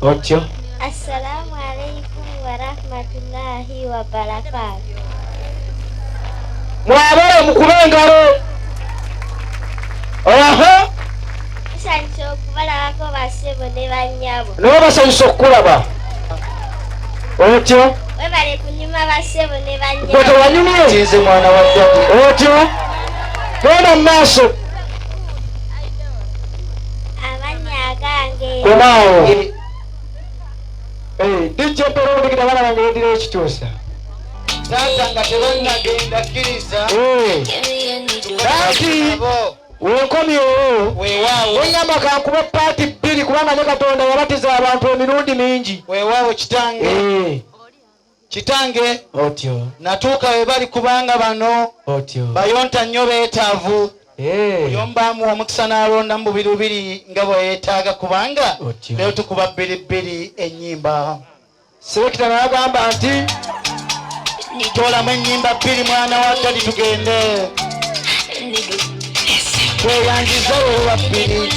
Otyo. Assalamu alaikum warahmatullahi wabarakatuh. Mwabale mukubengalo. Aha. Sancho kubalako basebo ne banyabo. No basanso kulaba. Otyo. Webale kunyuma basebo ne banyabo. Boto wanyumye. Chize mwana wa Dadi. Otyo. Gona maso. Abanya gange. Komao. DJ Pero ndikira bana bange ndire ekituusa. Sasa nga tebannagenda kkiriza. Kati wenkomye weewaawo wengamba kankuba paati bbiri kubanga ne Katonda yabatiza abantu emirundi mingi. Weewaawo kitange. Kitange. Otyo. Natuuka we bali kubanga bano. Otyo. Bayonta nnyo beetaavu. Yombaamu omukisa n'alonda mu birubiri nga bwe yeetaaga kubanga leo tukuba bbiri ennyimba. Selekita n'agamba nti toolamu ennyimba bbiri mwana wa Dadi tugende. Tweyanjiza wewa bbiri.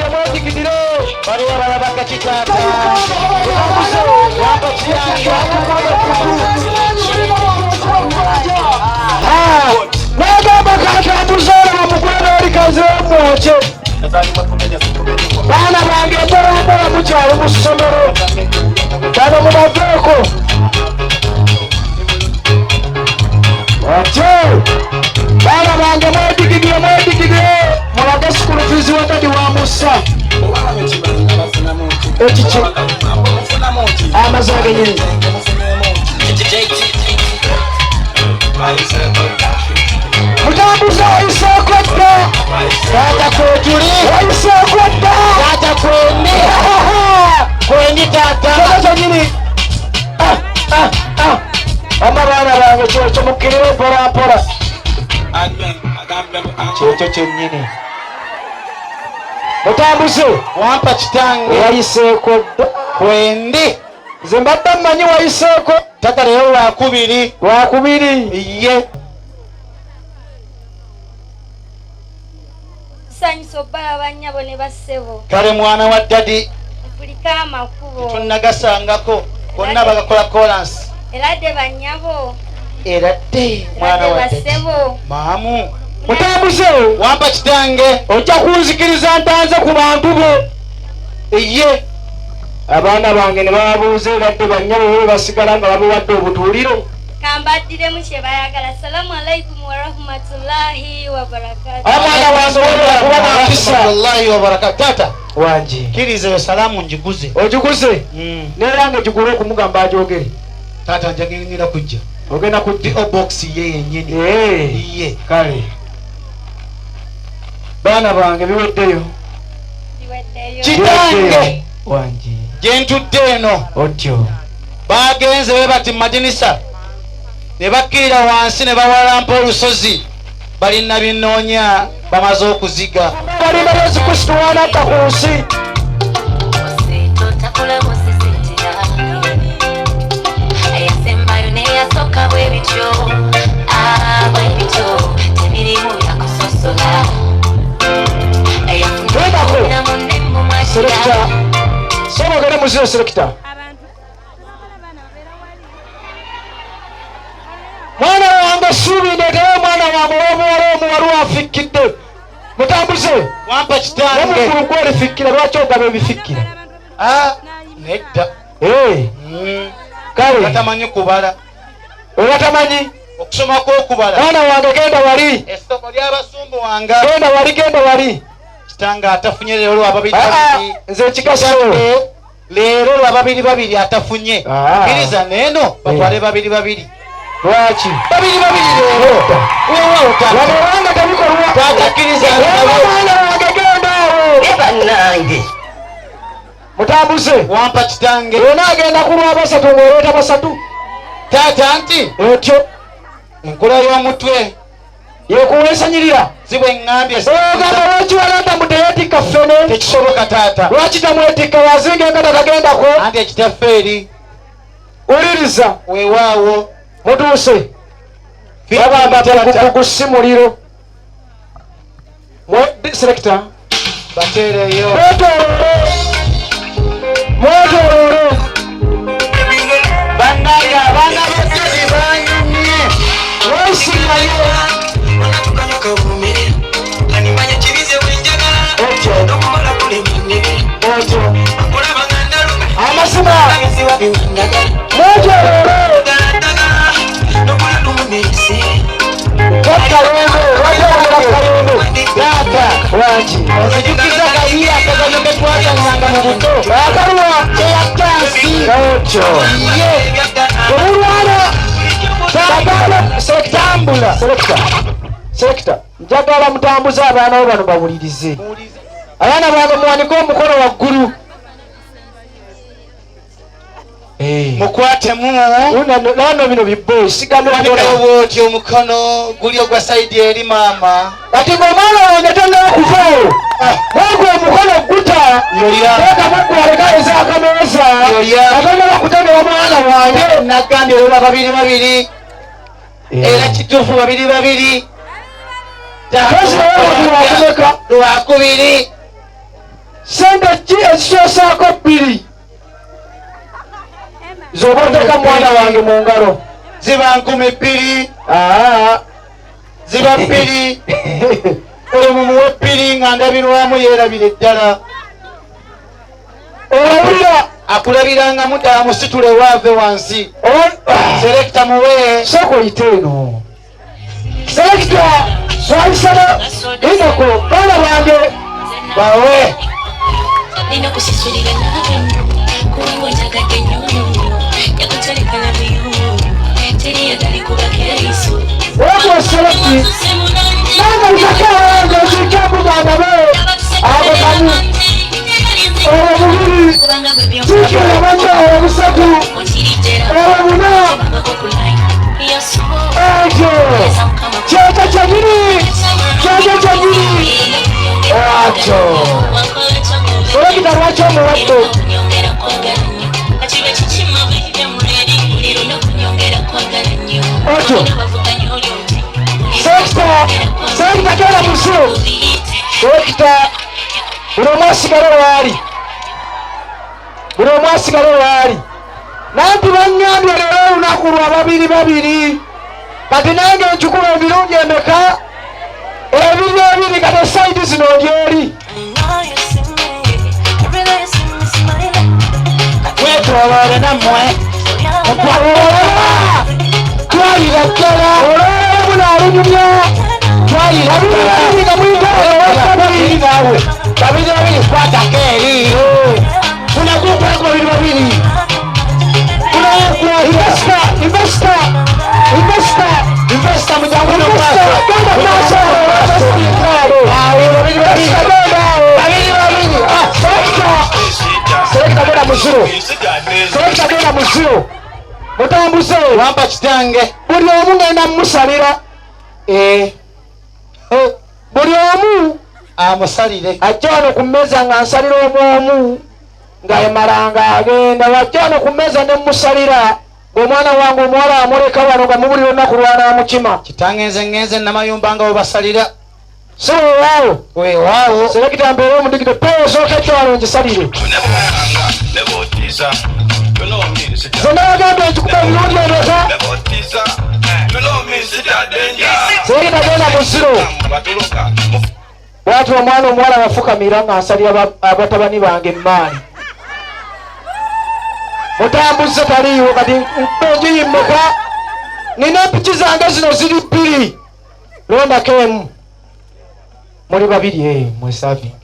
Mwatikitire bali abalabaka kitaka nagamba katambuzaala bamukwena olikazi womwoke baana bange mbalambola mukyalo mu ssomero bano mubaveeko atyo baana bange mwedigidire mulage sikulu fiizi wa Dadi wa Musa ekiki amazima genyini mutambuza wayiseeko dda taata kwetuli wayiseeko dda taata kwendi kwendi taata kenyini ama baana bange kyekyo mukkirire mpolampola kyekyo kyennyini mutambuze wampa kitange wayiseeko dda kwendi nze mbadde mmanyi wayiseeko taata leero lwakubiri ye Sancho bala banyabo ne basebo. kale mwana wa Dadi Kulika amakubo. tunnagasangako bonna bagakola kolansi Erade banyabo. eradde mwana wa Dadi maamu mutambuze wampa kitange ojja kunzikiriza ntanze ku bantu bo ye abaana bange ne babuuza eradde banyabo be basigala nga babiwadde obutuuliro kambadire mukye bayagala. Assalamu alaikum warahmatullahi wabarakatuh. abaana bange kuba nakisa wallahi wa barakatuh. Tata wangi kiriza yo salamu njiguze ogiguze nerange gigule okumugamba agyogere tata njagenera kujja ogenda kujja box ye yennyini ye kale baana bange biweddeyo kitange wangi gyentudde eno otyo bagenze be bati madinisa ne bakkirira wansi ne bawalampa olusozi balina binoonya bamaze okuziga balina Yesu Kristo wanakka ku nsi selekita sobogere muziro selekita mwana wange suubi ndeeteyo mwana wange w'omuwala omuwala afikkidde mutambuze wampa kitange omukulu gwolifikkira lwaki ogaba ebifikkira nedda kale batamanyi kubala obatamanyi okusoma kw'okubala mwana wange genda wali essomo ly'abasumbu wange genda wali kitanga atafunye leero lwa babiri nze kikaso leero lwa babiri atafunye kkiriza neeno batwale babiri lwaki babiri leero wabanga tabikolwa tatakkiriza bannange mutambuze wampa kitange yona agenda kulwa basatu ng'oleeta basatu taata nti otyo enkola y'omutwe yekuwesanyirira zibwe ŋŋambye ogamba lwaki walanda muteyeetikka ffene tekisoboka taata lwaki tamwetikka wazinga engata tagendako anti ekitaffe eri wuliriza weewaawo mutuuse bagamba gusi muliro selekita bateereyo mwetoolole bannange abaana bajjadi banyumye weesimayo otyo amazima mwetoolole taata wangi ozijukiza kayiira akazanyo ke twazanyanga mu buto akalwa eyatansi otyo olulwala tambula selekita njagala mutambuze abaana bo bano bawulirize abaana bange muwanike omukono waggulu mukwatemu lano bino bibbo sigamobwoti omukono guli ogwa saidi eri maama kati ng'omwana wange tanaokuvaawo nagwe omukono guta ekamuggwalekayeza akameeza aganyala kutegera mwana wange nagambye olwa babiri era kituufu babiri wakumeka lwakubiri sente ki ezisoosaako 2 zoba oteka mwana wange mu ngalo ziba 2,000 ziba 2 oyo mumuwe 2 nga ndabirwamu yeerabira eddala olabira akulabirangamu ddala musitule waave wansi selekita muwe sokoyite eno selekita swalisana inako baana bange bawe wako selekti nanga utakawange ukikamuganda be abo kanu olwomubiri tikira banya olwobusatu olwobuna ekyo kyekyo kyegiri akyo selekita lwaki omuwadde otyo selekita genda muso selekita buli omu asigale waali nanti banyambye leero olunaku lwa babiri kati nange nkikula ebirungi emeka ebiri kati esaidi zino ndyeri mwetoloole nammwe twalira ddala olwaleero bunaalunyumya twalira nga mwingaabiri naawe babiri kwatako eri kunagukwako babiri investa mujangu selekita genda muziro mutambuze wampa kitange buli omu ngenda mumusalira buli omu amusalire ajja wano ku mmeeza nga nsalira omwomu nga emalanga agenda wajja wano ku mmeeza ne mumusalira ng'omwana wange omuwala amuleka wano nga mubuli olunaku lwanamukima kitange nze namayumba nga webasalira so weewaawo selekita mbeera omudigito peesooka ejjo wano ngisalire zenabagambye nkikuba ebirungi emeka selekita genda muziro bwati omwana omuwala wafukamira nga nsalira abatabani bange emaani mutambuze taliiwo kati enjuyi mmeka nina empiki zange zino ziri 2 londako emu muli 2 mwesavinge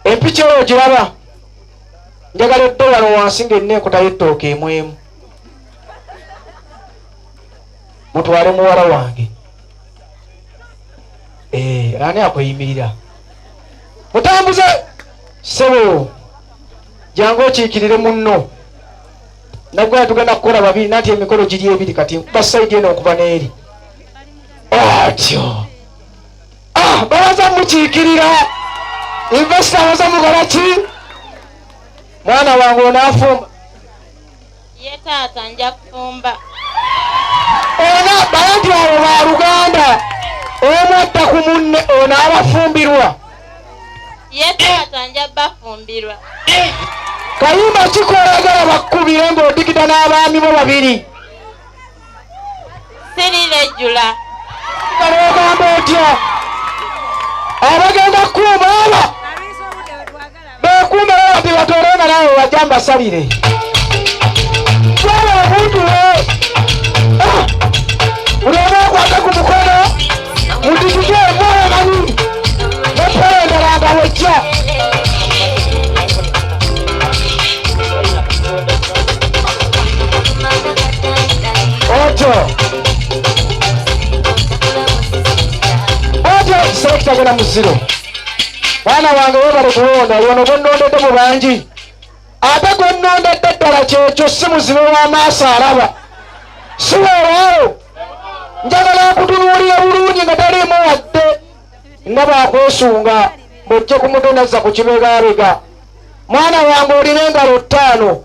Empiki oyo giraba njagala edde wano wansi ng'enneekota y'ettooka emwemu mutwale muwala wange. Ani akweyimirira mutambuze sebo jangu okiikirire munno nagwe tugenda kukola babiri nati emikolo giri ebiri kati basaidi eno okuva n'eri atyo bawaza mukiikirira investor waza mukola ki mwana wange onaafumba ye taata nja kufumba ona bantu abo ba Luganda omwatta ku munne ono abafumbirwa ye taata nja bafumbirwa kayimba kikolayagala bakkubire ng'odikita n'abaami bo babiri sirirejjula ogamba otya abagenda kukuuma aba beekuume bati batoolenga nawe wajja mbasalire twala omuntu we ulema okwata ku mukono mudikite emwoyo nepoyo endala nga wejja otyo sekita gena muziro mwana wange webale kuwonda yono gonnondedde mu bangi ate gonnondedde ddala kyekyo si muzibe w'amaaso alaba si weewaawo njagala akutunuulira bulungi nga taliimu wadde nga bakwesunga bwojje kumutoneza ku kibegaabega mwana wange olina engalo 5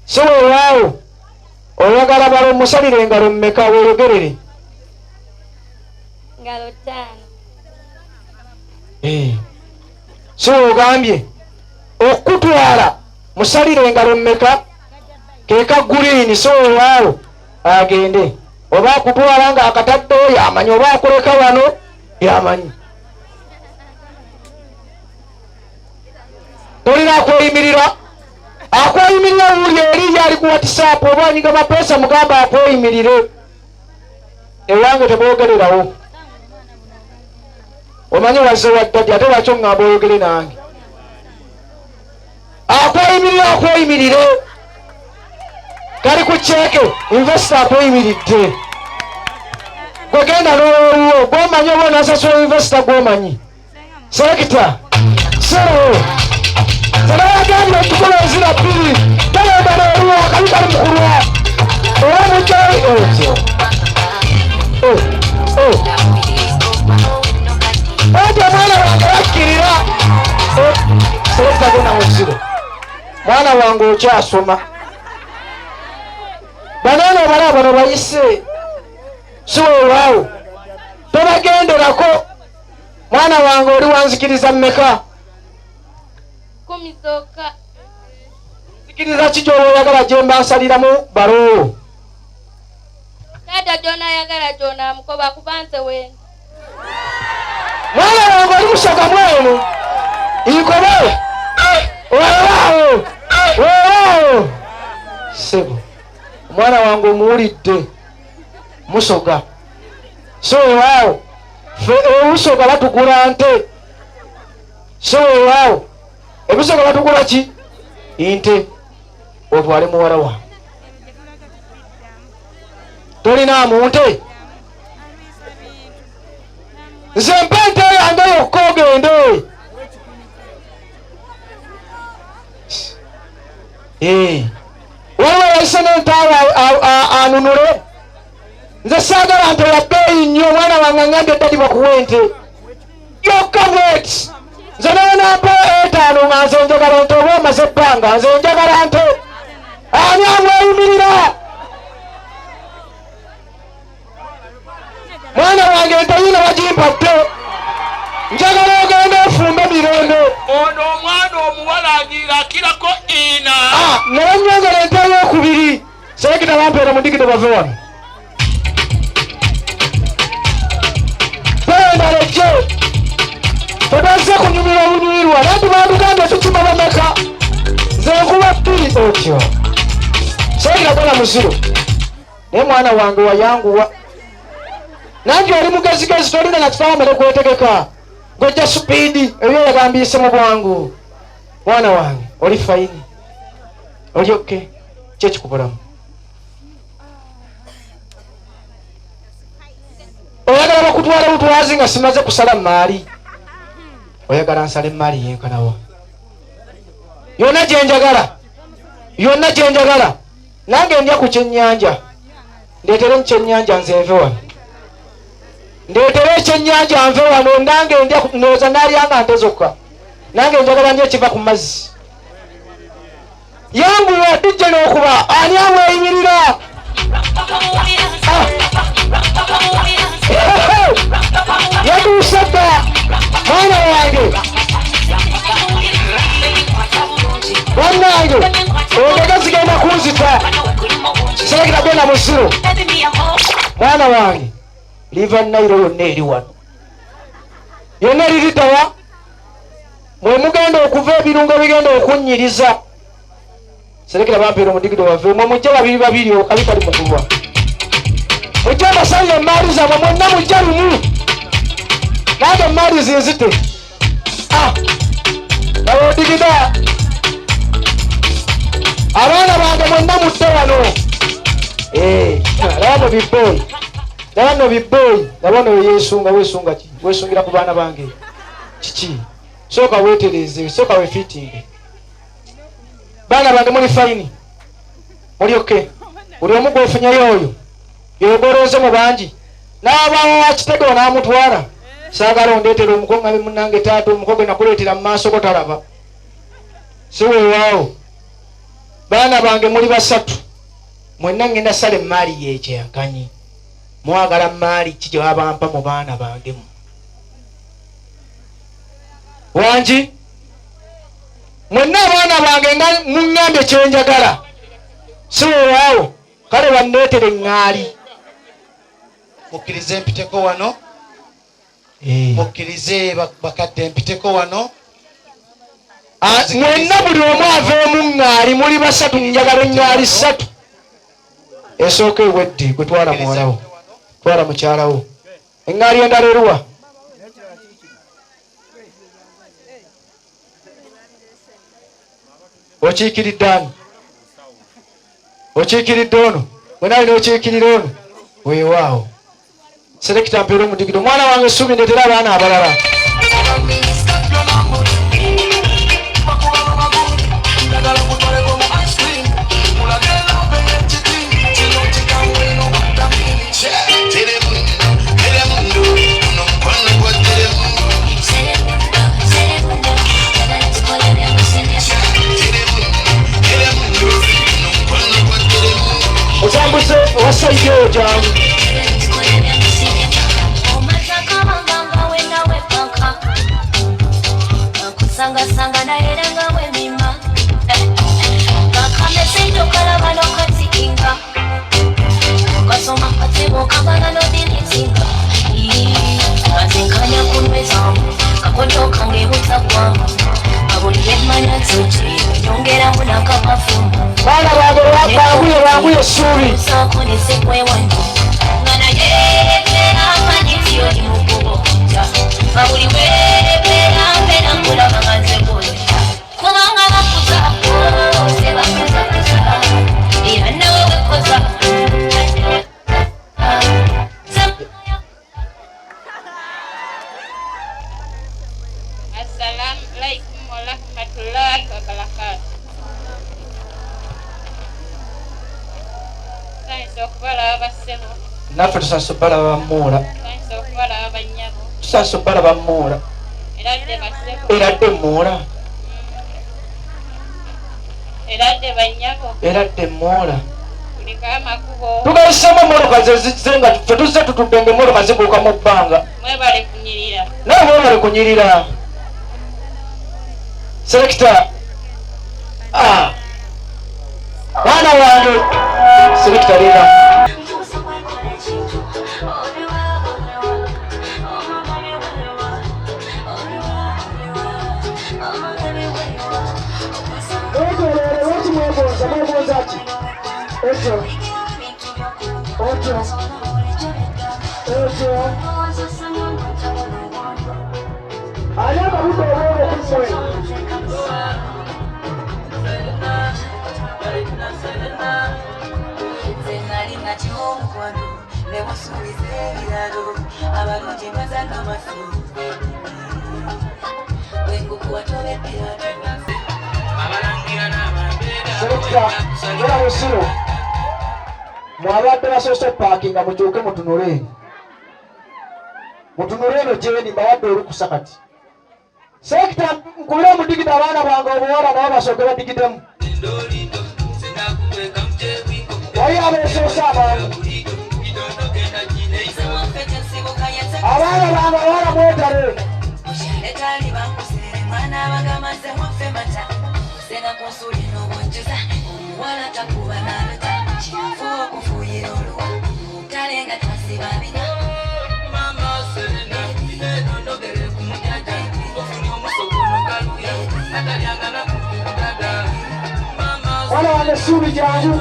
si weewaawo oyagala balo musalire engalo mmeka weeyogerere ngalo 5 si ogambye okutwala musalire engalo mmeka keka guliini si weewaawo agende oba akutwala nga akataddeyo yamanyi oba akuleka wano yamanyi tolina akweyimirira akweyimirira wuli eri yali ku WhatsApp oba anyiga mapesa mugamba akweyimirire ewange teboogererawo omanyi wazze waddadi ate lwaki oŋŋamba oyogere nange akweyimirire kali ku kyeke investor akweyimiridde gwegenda n'olwo gwomanyi oba onasasula investor gwomanyi sekita sero Sarayagambye otukola ezira 2 talenda n'oluwa kali kali mukulwa oba mukyali otyo otyo mwana wange yakkirira sekita genda mu kiziro mwana wange okyasoma banana bala bano bayise si weewaawo tobagenderako mwana wange oli wanzikiriza mmeka 10 zokka zikiriza ki gy'oyagala gye mbansaliramu balo taata gy'onaayagala gy'onaamukoba kuba nze wendi mwana wange oli musoga mwenu inkobe weewaawo sebo omwana wange omuwulidde musoga so weewaawo ebusoga batugula nte so weewaawo ebisoga batugula ki nte otwale muwala wange tolina munte nze mpa ente yange yokka ogende waliwo yayise n'ente anunule nze saagala nte yabbeeyi nnyo omwana wange ngambye ddadi bakuwa ente yokka bweti nze nenampa 5 nga nze njagala nte oba omaze ebbanga nze njagala nte ani amweyimirira mwana wange nte yina wagimpadde njagala ogenda ofumbe mirembe ono omwana omuwala agira akirako ina naye nyongera ente eyokubiri sekita bampeera mu digito bave wano bendalejje tebazze kunyumira obunyumirwa nanti bandugambye tukima bameka nze nkuba 2 otyo sekita gona muziro naye mwana wange wayanguwa nange oli mugezigezi tolina nakifamere kwetegeka gwejja supiidi ebyo yagambise mu bwangu mwana wange oli fayini oli okay kyekikubulamu oyagala bakutwala butwazi nga simaze kusala maali oyagala nsale maali yenkanawa yonna gyenjagala nange ndya ku kyennyanja ndeetere mukyennyanja nze nve wano ndeetere ekyennyanja nve wano nange ndya ndowooza nalyanga nte zokka nange njagala nyo ekiva ku mazzi yanguwa tujja n'okuba ani aweeyimirira yatuuse dda mwana wange bannange ondega zigenda kunzita serekera genda musiro mwana wange liva nairo yonna eri wano yonna eriritawa mwe mugenda okuva ebirungo bigenda okunyiriza serekera bampeera omudigido waffe mwe mujja babiri okabi kali mukubwa mujja basalira emaali zammwe mwenna mujja lumu nange emaali zinzite aba odigida abaana bange mwenna mudde wano labano bibboyi labano weyesunga wesunga ki wesungira ku baana bange kiki sooka weetereze sooka wefiitinge baana bange muli fayini muli oke buli omu gwofunyayo oyo yogolooze mu bangi n'abaawo wakitego n'amutwala saagala ondeetera omuko nga munange taata omuko gwe nakuleetera mu maaso go talaba si weewaawo baana bange muli basatu mwenna ngenda sala emaali yekyenkanyi mwagala maali ki gye babampa mu baana bangemu wangi mwenna abaana bange nga muŋŋambye kyenjagala si weewaawo kale banneetere eŋŋaali mukkirize mpiteko wano mukkirize bakadde mpiteko wano mwenna buli omu aveemu ŋŋaali muli basatu njagala eŋŋaali ssatu esooka ewedde gwe twala muwalawo twala mukyalawo eŋŋaali endala eruwa okiikiridde ani okiikiridde ono bwenaali n'okiikirira ono weewaawo serekita mpeera omudigido mwana wange essuubi ndeetera abaana abalala otambuse owasaideyo gyangu sanga naera nga wemima kakamesendo kalabano katikinga kasoma katebo kabana no dilitinga azinkanya kunweza kakodo kange butakwa abulire manya tuti nyongera muna kapafu baana bange banguye essuubi sakonese kwewanyu ngana yebera manitio ni mukubo abuli webera mbera kulaba ngaze kuyo kubanga bakuza seba kuza era nawe koza Assalamu alaikum warahmatullahi wabarakatuh. Sanso kubala abasebo. naffe tusanso bala bamuula Sanso kubala abanyabo. tusanso bala bamuula Eradde basebo. eradde muula Eradde banyabo. eradde muula Kulika amakubo. tugaisemu emmotoka zezizze nga ffe tuzze tutudde ngaemmotoka zibuuka mu bbanga Mwebale kunyirira. naye mwebale kunyirira serekita baana wange serekita leera ani akabuto obwolo kumwe mukwano ne musuubiza ebiralo abalungi bazanga amasu wengukuwa tobeddirato Selekta ngera musiro mwabadde basoose paakinga mukyuke mutunule eno gyeni mbawadde olukusa kati. Selekta nkubira omudigita abaana bange obuwala nabo basooke badigitemu. Wali abeesoose abantu abaana bange abawala mwetale etali bakusere mwana bagamaze mwafe mata sena konsuli n'obwonjeza omuwala takuba n'alota kinafu okufuyira oluwa talenga twasiba bina mwana wange essuubi jangu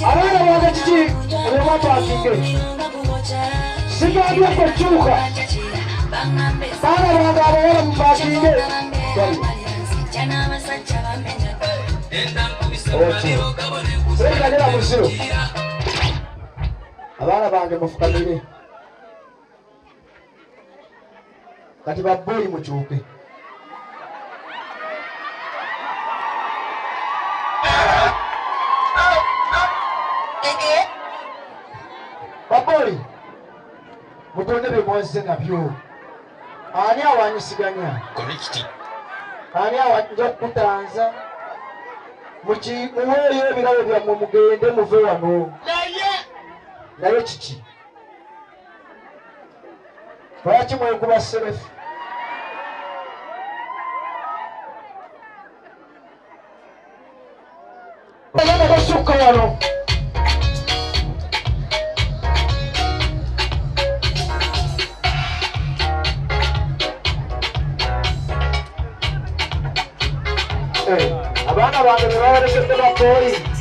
abaana bange kiki olwemwatwakinge sigambye kukyuka baana bange abawala mupakinge sekagera musiro abaana bange mufukamire kati babbuli mukyuke baboli mutonde bemwansize nabyo ani awanyisiganya ani awanja kutanza muweeyo ebirabo byammwe mugende muve wano naye kiki lwaki mwenkuba serefu oyana basukka wano abaana bange bebawerekedde bakooyi